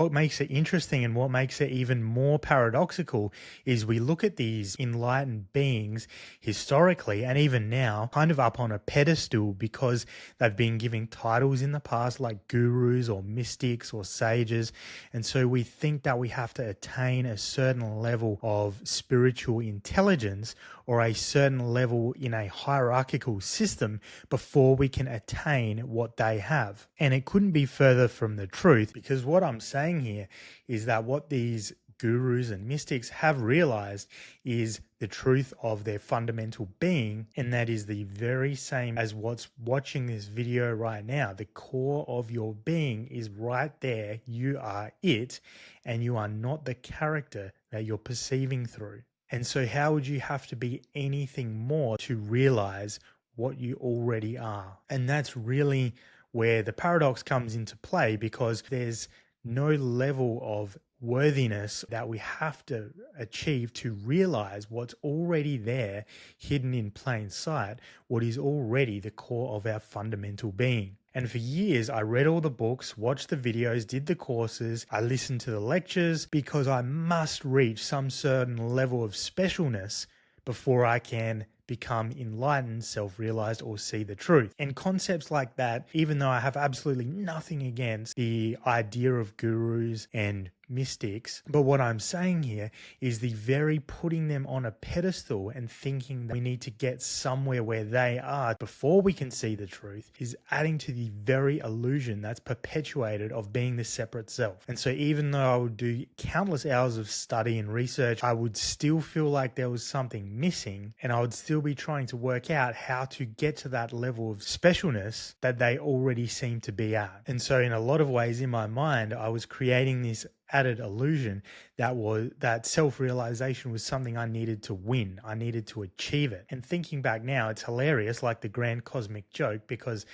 What makes it interesting and what makes it even more paradoxical is we look at these enlightened beings historically and even now kind of up on a pedestal because they've been given titles in the past like gurus or mystics or sages. And so we think that we have to attain a certain level of spiritual intelligence or a certain level in a hierarchical system before we can attain what they have. And it couldn't be further from the truth, because what I'm saying here is that what these gurus and mystics have realized is the truth of their fundamental being, and that is the very same as what's watching this video right now. The core of your being is right there. You are it, and you are not the character that you're perceiving through. And so how would you have to be anything more to realize what you already are? And that's really where the paradox comes into play, because there's no level of worthiness that we have to achieve to realize what's already there, hidden in plain sight, what is already the core of our fundamental being. And for years, I read all the books, watched the videos, did the courses, I listened to the lectures, because I must reach some certain level of specialness before I can become enlightened, self-realized, or see the truth. And concepts like that, even though I have absolutely nothing against the idea of gurus and mystics, but what I'm saying here is the very putting them on a pedestal and thinking that we need to get somewhere where they are before we can see the truth is adding to the very illusion that's perpetuated of being the separate self. And so even though I would do countless hours of study and research, I would still feel like there was something missing, and I would still be trying to work out how to get to that level of specialness that they already seem to be at. And so in a lot of ways in my mind, I was creating this added illusion that self-realization was something I needed to win. I needed to achieve it. And thinking back now, it's hilarious, like the grand cosmic joke, because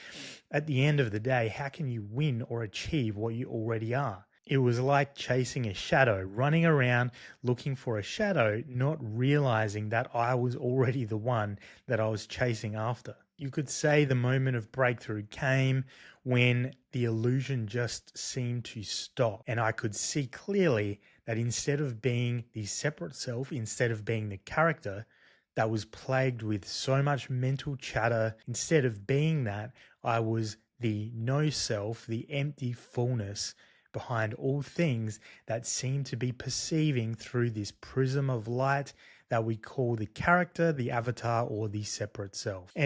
at the end of the day, how can you win or achieve what you already are? It was like chasing a shadow, running around looking for a shadow, not realizing that I was already the one that I was chasing after. You could say the moment of breakthrough came when the illusion just seemed to stop, and I could see clearly that instead of being the separate self, instead of being the character that was plagued with so much mental chatter, instead of being that, I was the no self, the empty fullness behind all things that seem to be perceiving through this prism of light that we call the character, the avatar, or the separate self.